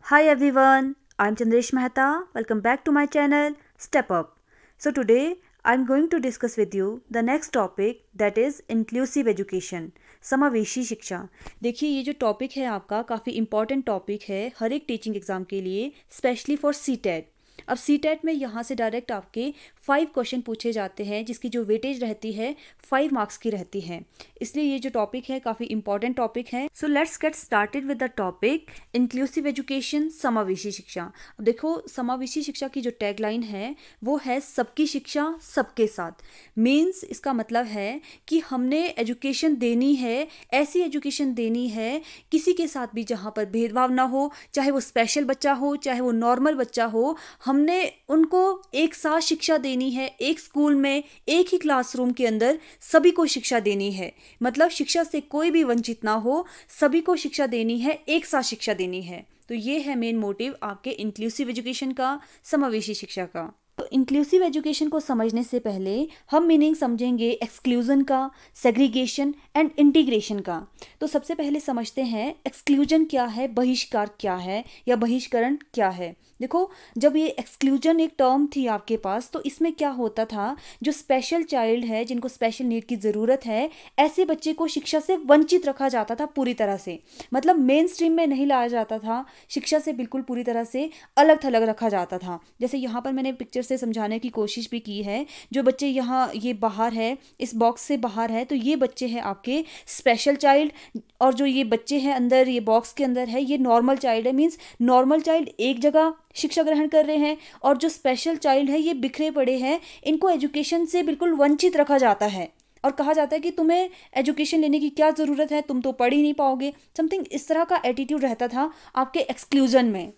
Hi everyone, I'm Chandresh Mehta. Welcome back to my channel Step Up. So today I'm going to discuss with you the next topic that is inclusive education, समावेशी शिक्षा। देखिए ये जो topic है आपका काफ़ी important topic है हर एक टीचिंग एग्जाम के लिए, स्पेशली फॉर सीटेट। अब सीटेट में यहाँ से डायरेक्ट आपके 5 क्वेश्चन पूछे जाते हैं जिसकी जो वेटेज रहती है 5 मार्क्स की रहती है, इसलिए ये जो टॉपिक है काफ़ी इंपॉर्टेंट टॉपिक है। So let's get started with the topic inclusive education, समावेशी शिक्षा। अब देखो समावेशी शिक्षा की जो टैगलाइन है वो है सबकी शिक्षा सबके साथ। मीन्स इसका मतलब है कि हमने एजुकेशन देनी है, ऐसी एजुकेशन देनी है किसी के साथ भी जहाँ पर भेदभाव ना हो, चाहे वो स्पेशल बच्चा हो चाहे वो नॉर्मल बच्चा हो, हमने उनको एक साथ शिक्षा देनी है। एक स्कूल में एक ही क्लासरूम के अंदर सभी को शिक्षा देनी है, मतलब शिक्षा से कोई भी वंचित ना हो, सभी को शिक्षा देनी है, एक साथ शिक्षा देनी है। तो ये है मेन मोटिव आपके इंक्लूसिव एजुकेशन का, समावेशी शिक्षा का। तो इंक्लूसिव एजुकेशन को समझने से पहले हम मीनिंग समझेंगे एक्सक्लूजन का, सेग्रीगेशन एंड इंटीग्रेशन का। तो सबसे पहले समझते हैं एक्सक्लूजन क्या है, बहिष्कार क्या है या बहिष्करण क्या है। देखो जब ये एक्सक्लूजन एक टर्म थी आपके पास, तो इसमें क्या होता था, जो स्पेशल चाइल्ड है, जिनको स्पेशल नीड की ज़रूरत है, ऐसे बच्चे को शिक्षा से वंचित रखा जाता था पूरी तरह से। मतलब मेन स्ट्रीम में नहीं लाया जाता था, शिक्षा से बिल्कुल पूरी तरह से अलग थलग रखा जाता था। जैसे यहाँ पर मैंने पिक्चर से समझाने की कोशिश भी की है। जो बच्चे यहाँ ये बाहर है, इस बॉक्स से बाहर है, तो ये बच्चे हैं आपके स्पेशल चाइल्ड, और जो ये बच्चे हैं अंदर ये बॉक्स के अंदर है, ये नॉर्मल चाइल्ड है। मीन्स नॉर्मल चाइल्ड एक जगह शिक्षा ग्रहण कर रहे हैं और जो स्पेशल चाइल्ड है ये बिखरे पड़े हैं। इनको एजुकेशन से बिल्कुल वंचित रखा जाता है और कहा जाता है कि तुम्हें एजुकेशन लेने की क्या ज़रूरत है, तुम तो पढ़ ही नहीं पाओगे। समथिंग इस तरह का एटीट्यूड रहता था आपके एक्सक्लूजन में।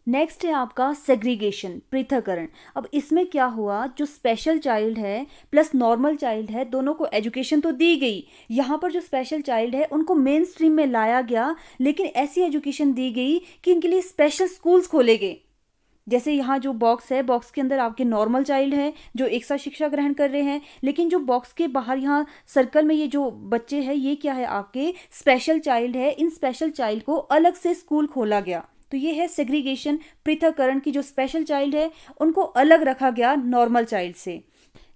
नेक्स्ट है आपका सेग्रीगेशन, पृथककरण। अब इसमें क्या हुआ, जो स्पेशल चाइल्ड है प्लस नॉर्मल चाइल्ड है, दोनों को एजुकेशन तो दी गई। यहाँ पर जो स्पेशल चाइल्ड है उनको मेन स्ट्रीम में लाया गया, लेकिन ऐसी एजुकेशन दी गई कि इनके लिए स्पेशल स्कूल्स खोले गए। जैसे यहाँ जो बॉक्स है, बॉक्स के अंदर आपके नॉर्मल चाइल्ड है जो एक साथ शिक्षा ग्रहण कर रहे हैं, लेकिन जो बॉक्स के बाहर यहाँ सर्कल में ये जो बच्चे हैं ये क्या है, आपके स्पेशल चाइल्ड है। इन स्पेशल चाइल्ड को अलग से स्कूल खोला गया। तो ये है सेग्रीगेशन, पृथककरण की। जो स्पेशल चाइल्ड है उनको अलग रखा गया नॉर्मल चाइल्ड से।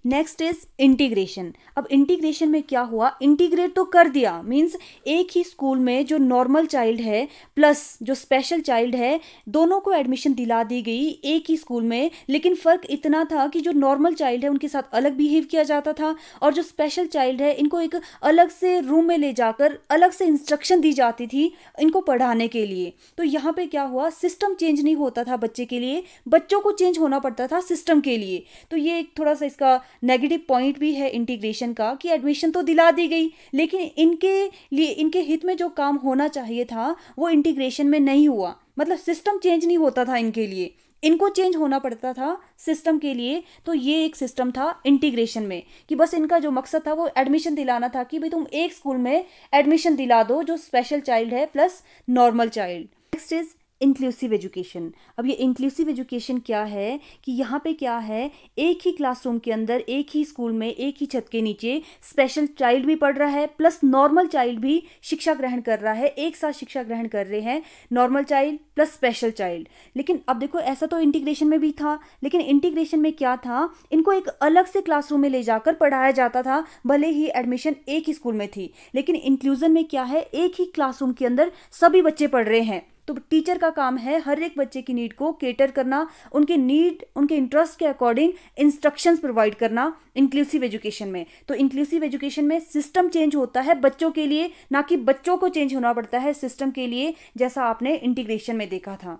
Next is integration. अब इंटीग्रेशन में क्या हुआ, इंटीग्रेट तो कर दिया, मीन्स एक ही स्कूल में जो नॉर्मल चाइल्ड है प्लस जो स्पेशल चाइल्ड है, दोनों को एडमिशन दिला दी गई एक ही स्कूल में। लेकिन फ़र्क इतना था कि जो नॉर्मल चाइल्ड है उनके साथ अलग बिहेव किया जाता था, और जो स्पेशल चाइल्ड है इनको एक अलग से रूम में ले जाकर अलग से इंस्ट्रक्शन दी जाती थी इनको पढ़ाने के लिए। तो यहाँ पे क्या हुआ, सिस्टम चेंज नहीं होता था बच्चे के लिए, बच्चों को चेंज होना पड़ता था सिस्टम के लिए। तो ये एक थोड़ा सा इसका नेगेटिव पॉइंट भी है इंटीग्रेशन का, कि एडमिशन तो दिला दी गई लेकिन इनके लिए, इनके हित में जो काम होना चाहिए था वो इंटीग्रेशन में नहीं हुआ। मतलब सिस्टम चेंज नहीं होता था इनके लिए, इनको चेंज होना पड़ता था सिस्टम के लिए। तो ये एक सिस्टम था इंटीग्रेशन में, कि बस इनका जो मकसद था वो एडमिशन दिलाना था, कि भाई तुम एक स्कूल में एडमिशन दिला दो जो स्पेशल चाइल्ड है plus normal child. Next is inclusive education. अब ये इंक्लूसिव एजुकेशन क्या है, कि यहाँ पे क्या है, एक ही क्लासरूम के अंदर, एक ही स्कूल में, एक ही छत के नीचे स्पेशल चाइल्ड भी पढ़ रहा है प्लस नॉर्मल चाइल्ड भी शिक्षा ग्रहण कर रहा है, एक साथ शिक्षा ग्रहण कर रहे हैं normal child plus special child. लेकिन अब देखो ऐसा तो इंटीग्रेशन में भी था, लेकिन इंटीग्रेशन में क्या था, इनको एक अलग से क्लासरूम में ले जाकर पढ़ाया जाता था, भले ही एडमिशन एक ही स्कूल में थी। लेकिन इंक्लूजन में क्या है, एक ही क्लासरूम के अंदर सभी बच्चे पढ़ रहे हैं। तो टीचर का काम है हर एक बच्चे की नीड को केटर करना, उनके नीड, उनके इंटरेस्ट के अकॉर्डिंग इंस्ट्रक्शंस प्रोवाइड करना इंक्लूसिव एजुकेशन में। तो इंक्लूसिव एजुकेशन में सिस्टम चेंज होता है बच्चों के लिए, ना कि बच्चों को चेंज होना पड़ता है सिस्टम के लिए, जैसा आपने इंटीग्रेशन में देखा था।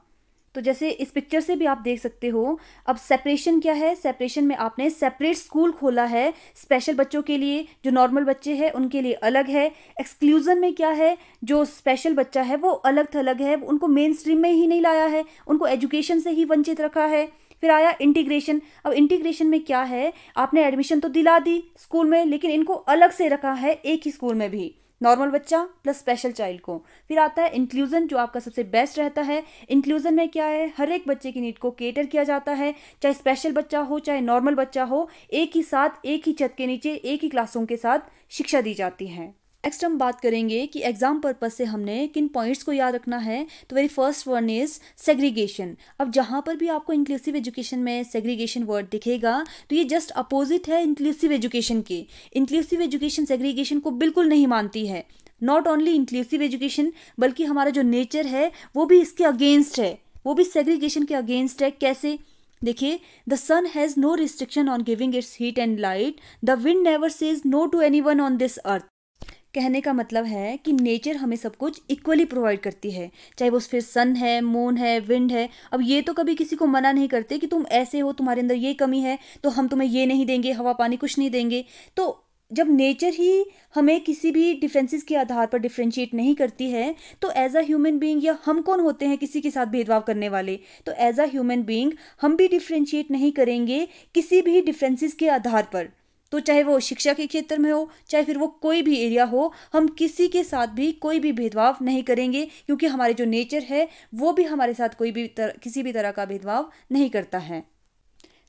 तो जैसे इस पिक्चर से भी आप देख सकते हो। अब सेपरेशन क्या है, सेपरेशन में आपने सेपरेट स्कूल खोला है स्पेशल बच्चों के लिए, जो नॉर्मल बच्चे हैं उनके लिए अलग है। एक्सक्लूजन में क्या है, जो स्पेशल बच्चा है वो अलग थलग है, उनको मेन स्ट्रीम में ही नहीं लाया है, उनको एजुकेशन से ही वंचित रखा है। फिर आया इंटीग्रेशन। अब इंटीग्रेशन में क्या है, आपने एडमिशन तो दिला दी स्कूल में, लेकिन इनको अलग से रखा है एक ही स्कूल में भी, नॉर्मल बच्चा प्लस स्पेशल चाइल्ड को। फिर आता है इंक्लूजन, जो आपका सबसे बेस्ट रहता है। इंक्लूजन में क्या है, हर एक बच्चे की नीड को केटर किया जाता है, चाहे स्पेशल बच्चा हो चाहे नॉर्मल बच्चा हो, एक ही साथ एक ही छत के नीचे एक ही क्लासरूम के साथ शिक्षा दी जाती है। नेक्स्ट हम बात करेंगे कि एग्जाम पर्पस से हमने किन पॉइंट्स को याद रखना है। तो very first one is segregation. अब जहाँ पर भी आपको इंक्लूसिव एजुकेशन में सेग्रीगेशन वर्ड दिखेगा तो ये जस्ट अपोजिट है इंक्लूसिव एजुकेशन के। इंक्लूसिव एजुकेशन सेग्रीगेशन को बिल्कुल नहीं मानती है। नॉट ओनली इंक्लूसिव एजुकेशन बल्कि हमारा जो नेचर है वो भी इसके अगेंस्ट है, वो भी सेग्रीगेशन के अगेंस्ट है। कैसे? देखिए, the sun has no restriction on giving its heat and light, the wind never says no to anyone on this earth. कहने का मतलब है कि नेचर हमें सब कुछ इक्वली प्रोवाइड करती है, चाहे वो फिर सन है, मून है, विंड है। अब ये तो कभी किसी को मना नहीं करते कि तुम ऐसे हो, तुम्हारे अंदर ये कमी है तो हम तुम्हें ये नहीं देंगे, हवा पानी कुछ नहीं देंगे। तो जब नेचर ही हमें किसी भी डिफरेंसेस के आधार पर डिफ्रेंशिएट नहीं करती है तो एज अ ह्यूमन बीइंग, या हम कौन होते हैं किसी के साथ भेदभाव करने वाले, तो एज अ ह्यूमन बीइंग हम भी डिफ्रेंशिएट नहीं करेंगे किसी भी डिफरेंसेस के आधार पर। तो चाहे वो शिक्षा के क्षेत्र में हो, चाहे फिर वो कोई भी एरिया हो, हम किसी के साथ भी कोई भी भेदभाव नहीं करेंगे क्योंकि हमारे जो नेचर है वो भी हमारे साथ किसी भी तरह का भेदभाव नहीं करता है।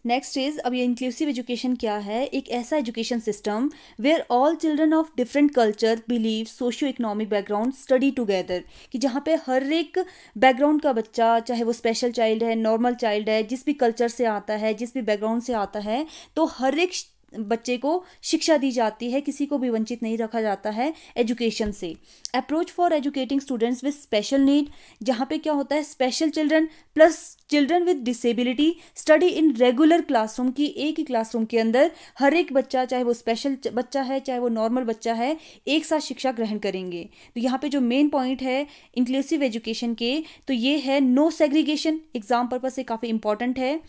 नेक्स्ट इज, अब ये इंक्लूसिव एजुकेशन क्या है? एक ऐसा education system where all children of different culture, believe, socio economic background study together. कि जहाँ पे हर एक बैकग्राउंड का बच्चा, चाहे वो स्पेशल चाइल्ड है, नॉर्मल चाइल्ड है, जिस भी कल्चर से आता है, जिस भी बैकग्राउंड से आता है, तो हर एक बच्चे को शिक्षा दी जाती है, किसी को भी वंचित नहीं रखा जाता है एजुकेशन से। Approach for educating students with special need, जहाँ पे क्या होता है, special children plus children with disability study in regular classroom. की एक ही क्लासरूम के अंदर हर एक बच्चा, चाहे वो स्पेशल बच्चा है चाहे वो नॉर्मल बच्चा है, एक साथ शिक्षा ग्रहण करेंगे। तो यहाँ पे जो मेन पॉइंट है इंक्लूसिव एजुकेशन के, तो ये है नो सेग्रीगेशन। एग्जाम पर्पज से काफ़ी इंपॉर्टेंट है।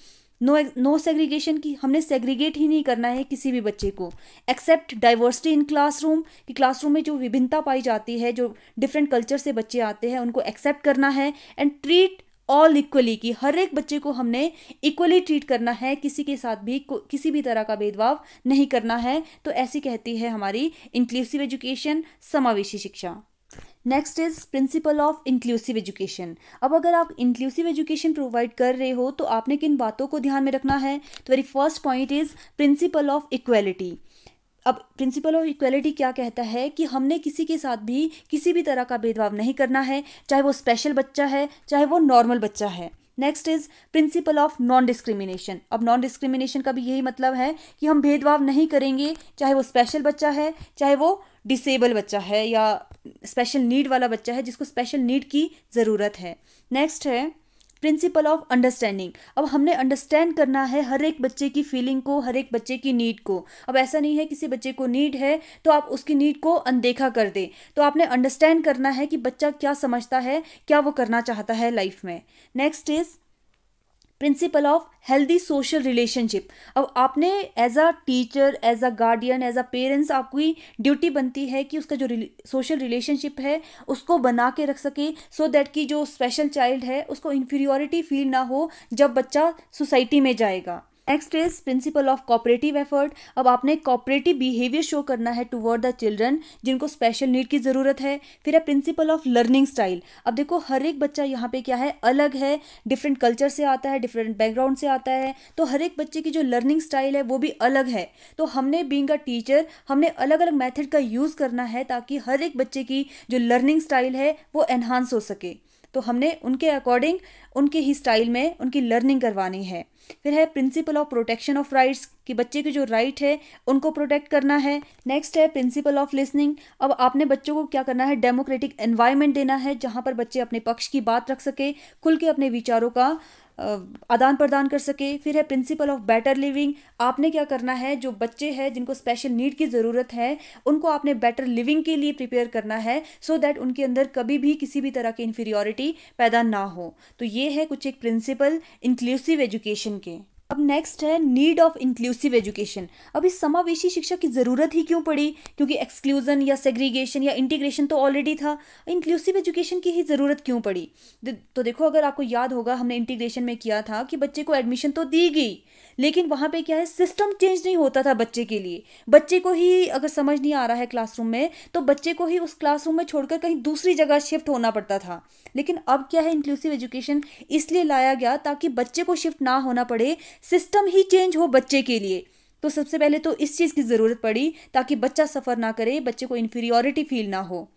नो सेग्रीगेशन की, हमने सेग्रीगेट ही नहीं करना है किसी भी बच्चे को। एक्सेप्ट डाइवर्सिटी इन क्लासरूम, कि क्लासरूम में जो विभिन्नता पाई जाती है, जो डिफरेंट कल्चर से बच्चे आते हैं, उनको एक्सेप्ट करना है। एंड ट्रीट ऑल इक्वली, की हर एक बच्चे को हमने इक्वली ट्रीट करना है, किसी के साथ भी किसी भी तरह का भेदभाव नहीं करना है। तो ऐसी कहती है हमारी इंक्लूसिव एजुकेशन, समावेशी शिक्षा। Next is principle of inclusive education. अब अगर आप इंक्लूसिव एजुकेशन प्रोवाइड कर रहे हो तो आपने किन बातों को ध्यान में रखना है? तो very first point is principle of equality. अब प्रिंसिपल ऑफ इक्वेलिटी क्या कहता है कि हमने किसी के साथ भी किसी भी तरह का भेदभाव नहीं करना है, चाहे वो स्पेशल बच्चा है चाहे वो नॉर्मल बच्चा है। Next is principle of non discrimination. अब नॉन डिस्क्रिमिनेशन का भी यही मतलब है कि हम भेदभाव नहीं करेंगे, चाहे वो स्पेशल बच्चा है चाहे वो डिसेबल बच्चा है या स्पेशल नीड वाला बच्चा है जिसको स्पेशल नीड की ज़रूरत है। नेक्स्ट है प्रिंसिपल ऑफ अंडरस्टैंडिंग। अब हमने अंडरस्टैंड करना है हर एक बच्चे की फीलिंग को, हर एक बच्चे की नीड को। अब ऐसा नहीं है किसी बच्चे को नीड है तो आप उसकी नीड को अनदेखा कर दें, तो आपने अंडरस्टैंड करना है कि बच्चा क्या समझता है, क्या वो करना चाहता है लाइफ में। Next is principle of healthy social relationship. अब आपने as a teacher, as a guardian, as a parents, आपकी ड्यूटी बनती है कि उसका जो सोशल रिलेशनशिप है उसको बना के रख सके, सो दैट कि जो स्पेशल चाइल्ड है उसको इन्फीरियोरिटी फील ना हो जब बच्चा सोसाइटी में जाएगा। Next is principle of cooperative effort. अब आपने कोऑपरेटिव बिहेवियर शो करना है टुवर्ड द चिल्ड्रन जिनको स्पेशल नीड की ज़रूरत है। फिर है प्रिंसिपल ऑफ लर्निंग स्टाइल। अब देखो हर एक बच्चा यहाँ पे क्या है, अलग है, डिफरेंट कल्चर से आता है, डिफरेंट बैकग्राउंड से आता है, तो हर एक बच्चे की जो लर्निंग स्टाइल है वो भी अलग है। तो हमने बीइंग अ टीचर हमने अलग अलग मेथड का यूज़ करना है ताकि हर एक बच्चे की जो लर्निंग स्टाइल है वो एनहांस हो सके। तो हमने उनके अकॉर्डिंग, उनके ही स्टाइल में उनकी लर्निंग करवानी है। फिर है principle of protection of rights, कि बच्चे के जो राइट है उनको प्रोटेक्ट करना है। नेक्स्ट है प्रिंसिपल ऑफ लिसनिंग। अब आपने बच्चों को क्या करना है, डेमोक्रेटिक एनवायरनमेंट देना है जहाँ पर बच्चे अपने पक्ष की बात रख सके, खुल के अपने विचारों का आदान प्रदान कर सके। फिर है प्रिंसिपल ऑफ बेटर लिविंग। आपने क्या करना है, जो बच्चे हैं जिनको स्पेशल नीड की ज़रूरत है उनको आपने बेटर लिविंग के लिए प्रिपेयर करना है, सो दैट उनके अंदर कभी भी किसी भी तरह की इन्फीरियोरिटी पैदा ना हो। तो ये है कुछ एक प्रिंसिपल इंक्लूसिव एजुकेशन के। अब नेक्स्ट है नीड ऑफ इंक्लूसिव एजुकेशन। अब इस समावेशी शिक्षा की ज़रूरत ही क्यों पड़ी? क्योंकि एक्सक्लूजन या सेग्रीगेशन या इंटीग्रेशन तो ऑलरेडी था, इंक्लूसिव एजुकेशन की ही ज़रूरत क्यों पड़ी? तो देखो, अगर आपको याद होगा हमने इंटीग्रेशन में किया था कि बच्चे को एडमिशन तो दी गई, लेकिन वहाँ पे क्या है, सिस्टम चेंज नहीं होता था बच्चे के लिए। बच्चे को ही अगर समझ नहीं आ रहा है क्लासरूम में तो बच्चे को ही उस क्लासरूम में छोड़कर कहीं दूसरी जगह शिफ्ट होना पड़ता था। लेकिन अब क्या है, इंक्लूसिव एजुकेशन इसलिए लाया गया ताकि बच्चे को शिफ्ट ना होना पड़े, सिस्टम ही चेंज हो बच्चे के लिए। तो सबसे पहले तो इस चीज़ की ज़रूरत पड़ी ताकि बच्चा सफ़र ना करे, बच्चे को इन्फीरियॉरिटी फील ना हो।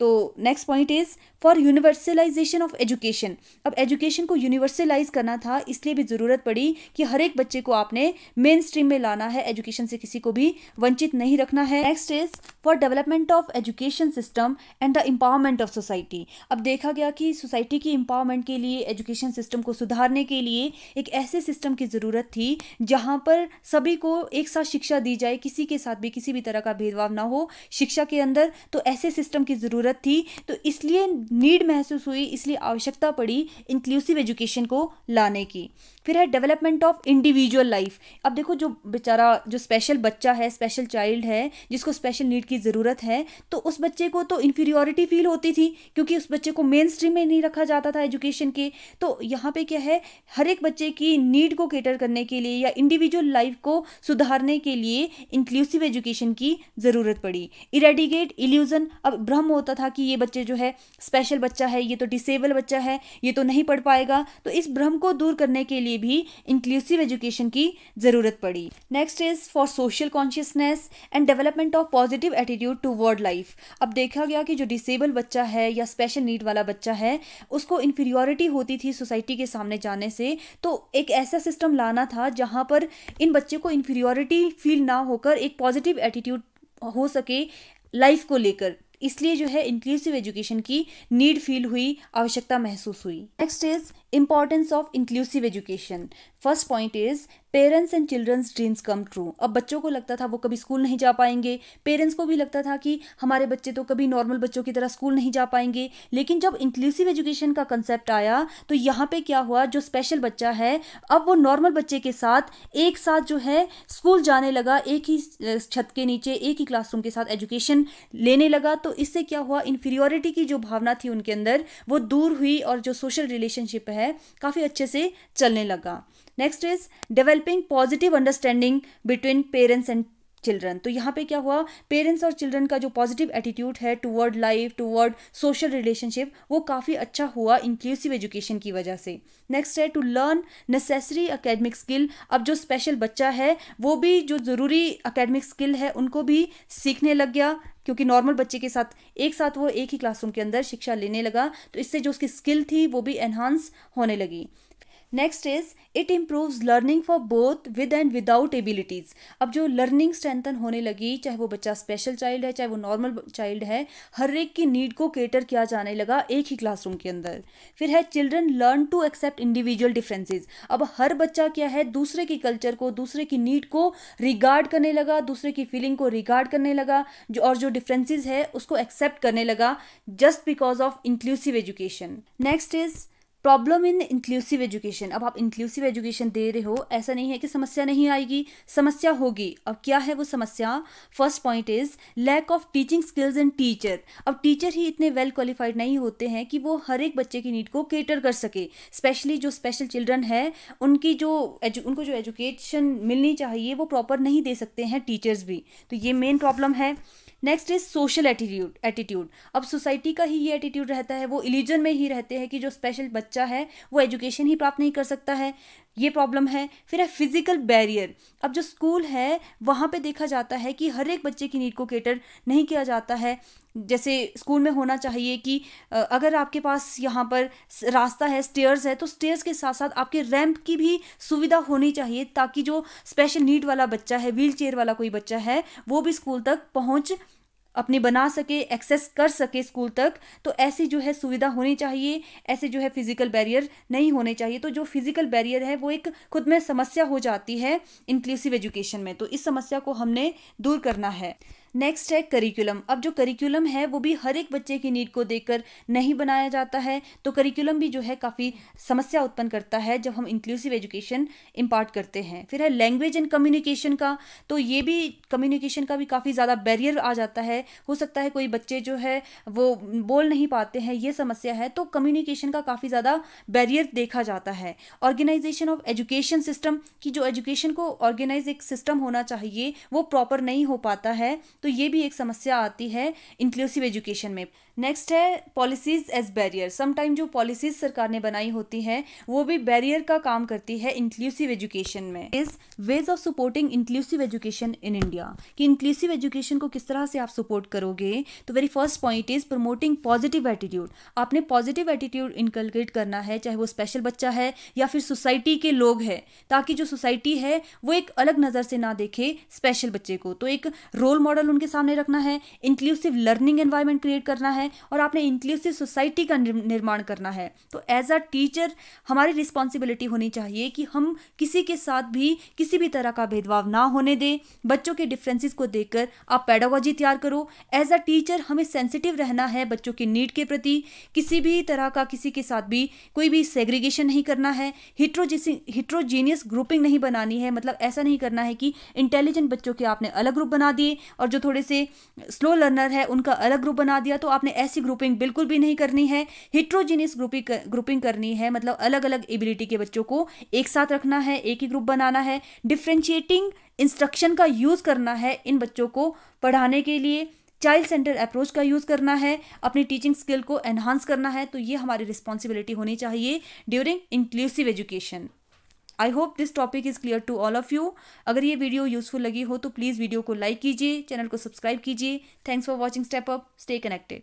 तो next point is for universalization of education. अब एजुकेशन को यूनिवर्सलाइज करना था, इसलिए भी ज़रूरत पड़ी कि हर एक बच्चे को आपने मेन स्ट्रीम में लाना है, एजुकेशन से किसी को भी वंचित नहीं रखना है। Next is for development of education system and the empowerment of society. अब देखा गया कि सोसाइटी की एम्पावरमेंट के लिए, एजुकेशन सिस्टम को सुधारने के लिए एक ऐसे सिस्टम की ज़रूरत थी जहाँ पर सभी को एक साथ शिक्षा दी जाए, किसी के साथ भी किसी भी तरह का भेदभाव ना हो शिक्षा के अंदर। तो ऐसे सिस्टम की ज़रूरत थी, तो इसलिए नीड महसूस हुई, इसलिए आवश्यकता पड़ी इंक्लूसिव एजुकेशन को लाने की। फिर है डेवलपमेंट ऑफ इंडिविजुअल लाइफ। अब देखो जो बेचारा जो स्पेशल बच्चा है, स्पेशल चाइल्ड है, जिसको स्पेशल नीड की ज़रूरत है, तो उस बच्चे को तो इन्फीरियॉरिटी फील होती थी क्योंकि उस बच्चे को मेन स्ट्रीम में नहीं रखा जाता था एजुकेशन के। तो यहाँ पे क्या है, हर एक बच्चे की नीड को केटर करने के लिए या इंडिविजुअल लाइफ को सुधारने के लिए इंक्लूसिव एजुकेशन की ज़रूरत पड़ी। Eradicate illusion. अब भ्रम होता था कि ये बच्चे जो है स्पेशल बच्चा है, ये तो डिसेबल बच्चा है, ये तो नहीं पढ़ पाएगा। तो इस भ्रम को दूर करने के लिए भी इंक्लूसिव एजुकेशन की ज़रूरत पड़ी। Next is for social consciousness and development of positive attitude toward life. अब देखा गया कि जो डिसेबल बच्चा है या स्पेशल नीड वाला बच्चा है, उसको इन्फीरियॉरिटी होती थी सोसाइटी के सामने जाने से। तो एक ऐसा सिस्टम लाना था जहाँ पर इन बच्चे को इन्फीरियॉरिटी फील ना होकर एक पॉजिटिव एटीट्यूड हो सके लाइफ को लेकर। इसलिए जो है इंक्लूसिव एजुकेशन की नीड फील हुई, आवश्यकता महसूस हुई। Next is importance of inclusive education. First point is parents and childrens dreams come true. अब बच्चों को लगता था वो कभी स्कूल नहीं जा पाएंगे, पेरेंट्स को भी लगता था कि हमारे बच्चे तो कभी नॉर्मल बच्चों की तरह स्कूल नहीं जा पाएंगे। लेकिन जब इंक्लूसिव एजुकेशन का कंसेप्ट आया तो यहाँ पे क्या हुआ, जो स्पेशल बच्चा है अब वो नॉर्मल बच्चे के साथ एक साथ जो है स्कूल जाने लगा, एक ही छत के नीचे एक ही क्लासरूम के साथ एजुकेशन लेने लगा। तो इससे क्या हुआ, इन्फीरियॉरिटी की जो भावना थी उनके अंदर वो दूर हुई और जो सोशल रिलेशनशिप है काफ़ी अच्छे से चलने लगा। Next is developing positive understanding between parents and children. तो यहाँ पे क्या हुआ, पेरेंट्स और चिल्ड्रन का जो पॉजिटिव एटीट्यूड है toward life, toward social relationship, वो काफ़ी अच्छा हुआ इंक्लूसिव एजुकेशन की वजह से। नेक्स्ट है to learn necessary academic skill. अब जो स्पेशल बच्चा है वो भी जो ज़रूरी एकेडमिक स्किल है उनको भी सीखने लग गया, क्योंकि नॉर्मल बच्चे के साथ वो एक ही क्लासरूम के अंदर शिक्षा लेने लगा। तो इससे जो उसकी स्किल थी वो भी एनहांस होने लगी। Next is it improves learning for both with and without abilities. अब जो लर्निंग स्ट्रेंथन होने लगी, चाहे वो बच्चा स्पेशल चाइल्ड है चाहे वो नॉर्मल चाइल्ड है, हर एक की नीड को केटर किया जाने लगा एक ही क्लासरूम के अंदर। फिर है children learn to accept individual differences. अब हर बच्चा क्या है, दूसरे की कल्चर को, दूसरे की नीड को रिगार्ड करने लगा, दूसरे की फीलिंग को रिगार्ड करने लगा, जो डिफरेंसेस है उसको एक्सेप्ट करने लगा just because of inclusive education. Next is problem in inclusive education. अब आप इंक्लूसिव एजुकेशन दे रहे हो, ऐसा नहीं है कि समस्या नहीं आएगी, समस्या होगी। अब क्या है वो समस्या? First point is lack of teaching skills in teacher. अब टीचर ही इतने वेल क्वालिफाइड नहीं होते हैं कि वो हर एक बच्चे की नीड को केटर कर सके। स्पेशली जो स्पेशल चिल्ड्रन है उनको जो एजुकेशन मिलनी चाहिए वो प्रॉपर नहीं दे सकते हैं टीचर्स भी। तो ये मेन प्रॉब्लम है। Next is social attitude. अब सोसाइटी का ही ये एटीट्यूड रहता है, वो इल्यूजन में ही रहते हैं कि जो स्पेशल बच्चा है वो एजुकेशन ही प्राप्त नहीं कर सकता है, ये प्रॉब्लम है। फिर है फिजिकल बैरियर। अब जो स्कूल है वहाँ पे देखा जाता है कि हर एक बच्चे की नीड को केटर नहीं किया जाता है। जैसे स्कूल में होना चाहिए कि अगर आपके पास यहाँ पर रास्ता है, स्टेयर्स है, तो स्टेयर्स के साथ साथ आपके रैंप की भी सुविधा होनी चाहिए, ताकि जो स्पेशल नीड वाला बच्चा है, व्हील चेयर वाला कोई बच्चा है, वो भी स्कूल तक पहुँच अपनी बना सके, एक्सेस कर सके स्कूल तक। तो ऐसी जो है सुविधा होनी चाहिए, ऐसे जो है फिजिकल बैरियर नहीं होने चाहिए। तो जो फिजिकल बैरियर है वो एक खुद में समस्या हो जाती है इंक्लूसिव एजुकेशन में, तो इस समस्या को हमने दूर करना है। नेक्स्ट है करिकुलम। अब जो करिकुलम है वो भी हर एक बच्चे की नीड को देखकर नहीं बनाया जाता है, तो करिकुलम भी जो है काफ़ी समस्या उत्पन्न करता है जब हम इंक्लूसिव एजुकेशन इम्पार्ट करते हैं। फिर है लैंग्वेज एंड कम्युनिकेशन का, तो ये भी कम्युनिकेशन का भी काफ़ी ज़्यादा बैरियर आ जाता है। हो सकता है कोई बच्चे जो है वो बोल नहीं पाते हैं, ये समस्या है, तो कम्युनिकेशन का काफ़ी ज़्यादा बैरियर देखा जाता है। ऑर्गेनाइजेशन ऑफ एजुकेशन सिस्टम, कि जो एजुकेशन को ऑर्गेनाइज एक सिस्टम होना चाहिए वो प्रॉपर नहीं हो पाता है, तो ये भी एक समस्या आती है इंक्लूसिव एजुकेशन में। नेक्स्ट है पॉलिसीज एज बैरियर। समटाइम जो पॉलिसीज सरकार ने बनाई होती हैं वो भी बैरियर का काम करती है इंक्लूसिव एजुकेशन में। Is ways of supporting inclusive education in India, कि इंक्लूसिव एजुकेशन को किस तरह से आप सपोर्ट करोगे। तो very first point is promoting positive attitude. आपने पॉजिटिव एटीट्यूड इनकलकेट करना है, चाहे वो स्पेशल बच्चा है या फिर सोसाइटी के लोग हैं, ताकि जो सोसाइटी है वो एक अलग नज़र से ना देखे स्पेशल बच्चे को। तो एक रोल मॉडल उनके सामने रखना है, इंक्लूसिव लर्निंग एनवायरनमेंट क्रिएट करना है और आपने इंक्लूसिव सोसाइटी का निर्माण करना है। तो एज अ टीचर हमारी रिस्पॉन्सिबिलिटी होनी चाहिए कि हम किसी के साथ भी किसी भी तरह का भेदभाव ना होने दें। बच्चों के डिफरेंसेस को देखकर आप पेडागोजी तैयार करो। एज अ टीचर हमें सेंसिटिव रहना है बच्चों के नीड के प्रति, किसी भी तरह का किसी के साथ भी कोई भी सेग्रीगेशन नहीं करना है, हिट्रोजीनियस ग्रुपिंग नहीं बनानी है। मतलब ऐसा नहीं करना है कि इंटेलिजेंट बच्चों के आपने अलग ग्रुप बना दिए और जो थोड़े से स्लो लर्नर है उनका अलग ग्रुप बना दिया। तो आपने ऐसी ग्रुपिंग बिल्कुल भी नहीं करनी है। हिट्रोजीनियस ग्रुपिंग करनी है, मतलब अलग अलग एबिलिटी के बच्चों को एक साथ रखना है, एक ही ग्रुप बनाना है। डिफरेंशिएटिंग इंस्ट्रक्शन का यूज करना है इन बच्चों को पढ़ाने के लिए। चाइल्ड सेंटर अप्रोच का यूज करना है, अपनी टीचिंग स्किल को एनहांस करना है। तो ये हमारी रिस्पॉन्सिबिलिटी होनी चाहिए during inclusive education. I hope this topic is clear to all of you. अगर ये वीडियो यूजफुल लगी हो तो प्लीज़ वीडियो को लाइक कीजिए, चैनल को सब्सक्राइब कीजिए। Thanks for watching step up, stay connected.